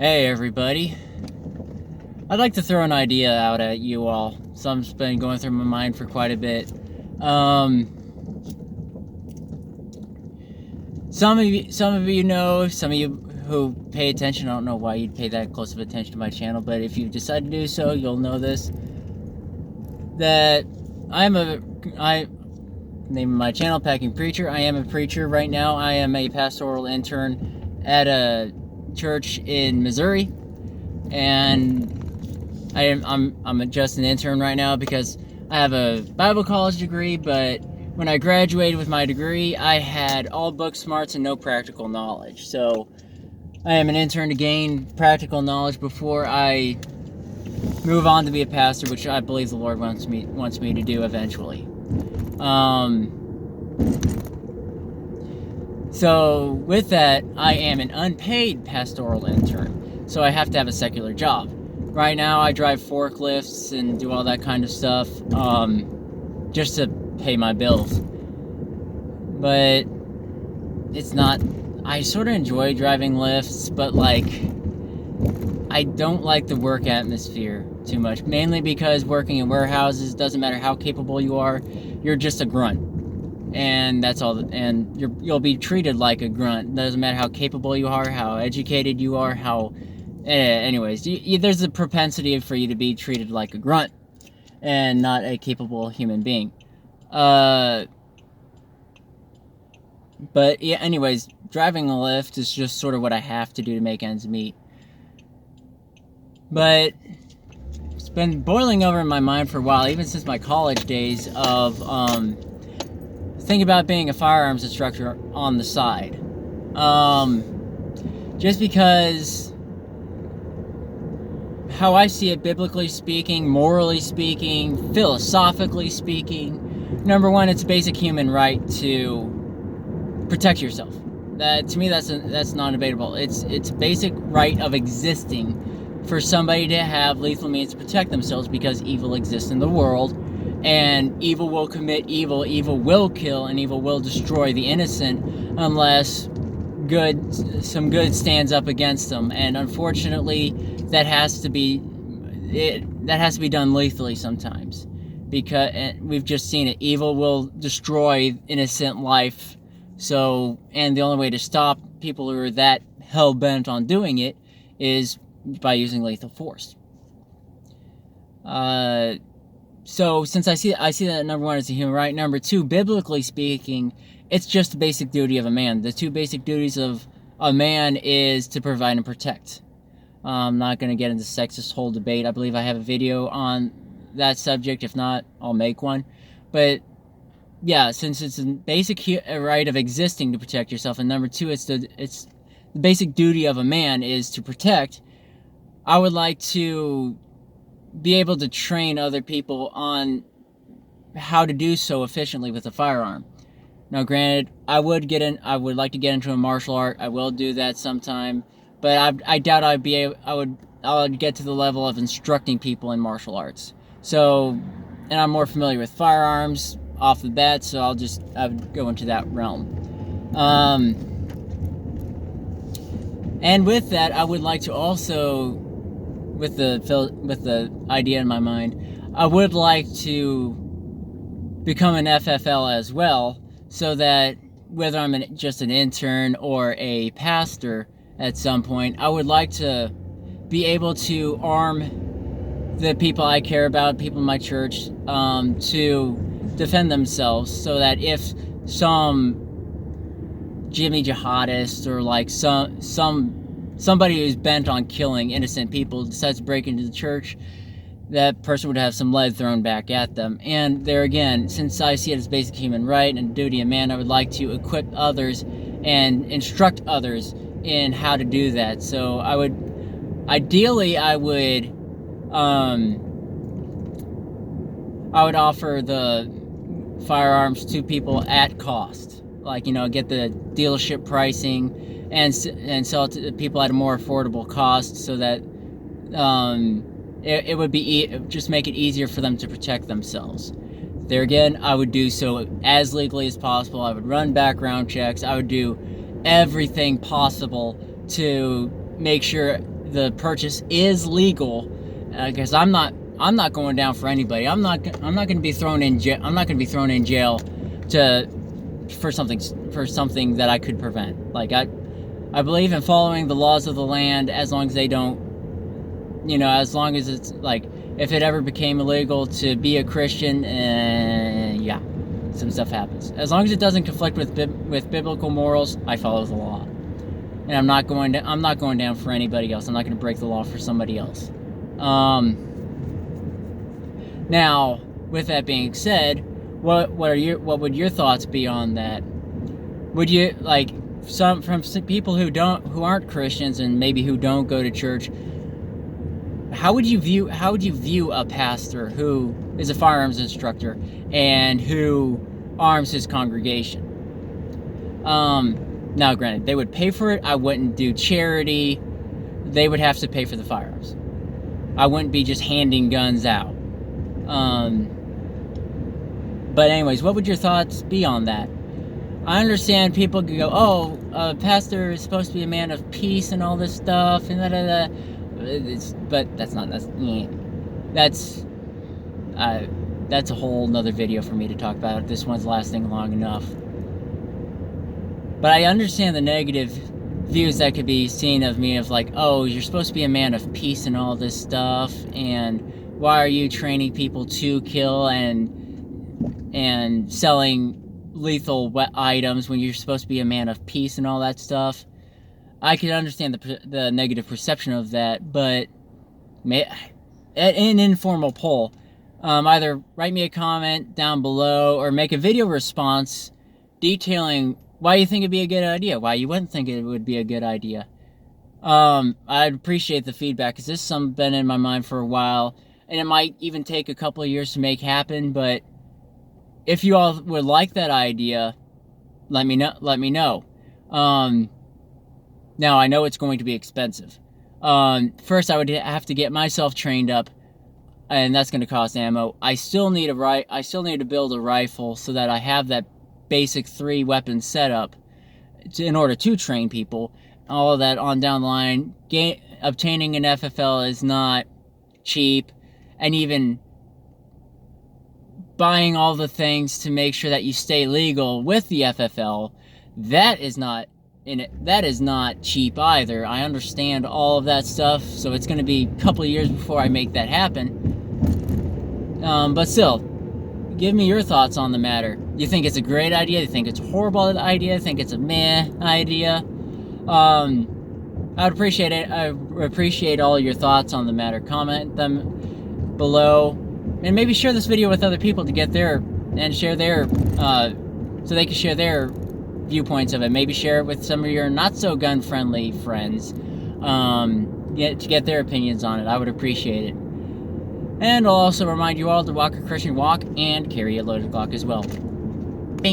Hey everybody, I'd like to throw an idea out at you all. Something's been going through my mind for quite a bit. Some of you know, some of you who pay attention, I don't know why you'd pay that close of attention to my channel, but if you decide to do so, you'll know this. That I name my channel Packing Preacher. I am a preacher right now. I am a pastoral intern at a church in Missouri, and I'm just an intern right now because I have a Bible college degree, but when I graduated with my degree, I had all book smarts and no practical knowledge. So I am an intern to gain practical knowledge before I move on to be a pastor, which I believe the Lord wants me to do eventually. So with that, I am an unpaid pastoral intern, so I have to have a secular job. Right now, I drive forklifts and do all that kind of stuff, just to pay my bills. But it's not. I sort of enjoy driving lifts, but like, I don't like the work atmosphere too much. Mainly because working in warehouses, doesn't matter how capable you are, you're just a grunt. And that's all. And you'll be treated like a grunt. Doesn't matter how capable you are, how educated you are, how. Anyways, there's a propensity for you to be treated like a grunt and not a capable human being. But yeah. Anyways, driving a lift is just sort of what I have to do to make ends meet. But it's been boiling over in my mind for a while, even since my college days, of thinking about being a firearms instructor on the side. Just because how I see it, biblically speaking, morally speaking, philosophically speaking, number one, it's a basic human right to protect yourself. That, to me, that's non-debatable. It's a basic right of existing for somebody to have lethal means to protect themselves, because evil exists in the world, and evil will commit evil, evil will kill, and evil will destroy the innocent unless some good stands up against them. And unfortunately, that has to be done lethally sometimes, because we've just seen it. Evil will destroy innocent life. So, and the only way to stop people who are that hell-bent on doing it is by using lethal force. So since I see that, number one, is a human right. Number two, biblically speaking, it's just the basic duty of a man. The two basic duties of a man is to provide and protect. I'm not going to get into sexist whole debate. I believe I have a video on that subject. If not, I'll make one. But yeah, since it's a basic right of existing to protect yourself, and number two, it's the basic duty of a man is to protect. I would like to be able to train other people on how to do so efficiently with a firearm. Now, granted, I would like to get into a martial art. I will do that sometime, but I doubt I would get to the level of instructing people in martial arts. So, and I'm more familiar with firearms off the bat, so I would go into that realm. And with that, I would like to also, with the idea in my mind, I would like to become an FFL as well, so that whether I'm just an intern or a pastor at some point, I would like to be able to arm the people I care about, people in my church, to defend themselves, so that if some Jimmy jihadist or like somebody who's bent on killing innocent people decides to break into the church, that person would have some lead thrown back at them. And there again, since I see it as basic human right and duty of man, I would like to equip others and instruct others in how to do that. So I would offer the firearms to people at cost, like, get the dealership pricing and sell it to people at a more affordable cost, so that it would just make it easier for them to protect themselves. There again, I would do so as legally as possible. I would run background checks. I would do everything possible to make sure the purchase is legal, because I'm not going down for anybody. I'm not going to be thrown in jail. I'm not going to be thrown in jail for something that I could prevent. Like, I believe in following the laws of the land, as long as they don't, as long as it's like, if it ever became illegal to be a Christian, yeah, some stuff happens. As long as it doesn't conflict with biblical morals, I follow the law, and I'm not going down for anybody else. I'm not going to break the law for somebody else. Now, with that being said, what would your thoughts be on that? Would you, like, from people who aren't Christians and maybe who don't go to church, how would you view a pastor who is a firearms instructor and who arms his congregation? Now, granted, they would pay for it. I wouldn't do charity. They would have to pay for the firearms. I wouldn't be just handing guns out. But anyways, what would your thoughts be on that? I understand people could go, oh, a pastor is supposed to be a man of peace and all this stuff, and but that's a whole nother video for me to talk about. This one's lasting long enough. But I understand the negative views that could be seen of me, of like, oh, you're supposed to be a man of peace and all this stuff, and why are you training people to kill and selling lethal items when you're supposed to be a man of peace and all that stuff? I can understand the negative perception of that, but in an informal poll, either write me a comment down below or make a video response detailing why you think it'd be a good idea, why you wouldn't think it would be a good idea. I'd appreciate the feedback, because this has been in my mind for a while, and it might even take a couple of years to make happen. But if you all would like that idea, let me know. Now, I know it's going to be expensive. First, I would have to get myself trained up, and that's going to cost ammo. I still need to build a rifle so that I have that basic 3-weapon setup in order to train people. All of that on down the line. Obtaining an FFL is not cheap, and even buying all the things to make sure that you stay legal with the FFL, that is not cheap either. I understand all of that stuff, so it's going to be a couple of years before I make that happen. But still, give me your thoughts on the matter. You think it's a great idea? You think it's a horrible idea? You think it's a meh idea? I would appreciate it. I appreciate all your thoughts on the matter. Comment them below, and maybe share this video with other people to get share their so they can share their viewpoints of it. Maybe share it with some of your not so gun friendly friends, to get their opinions on it. I would appreciate it. And I'll also remind you all to walk a Christian walk and carry a loaded Glock as well.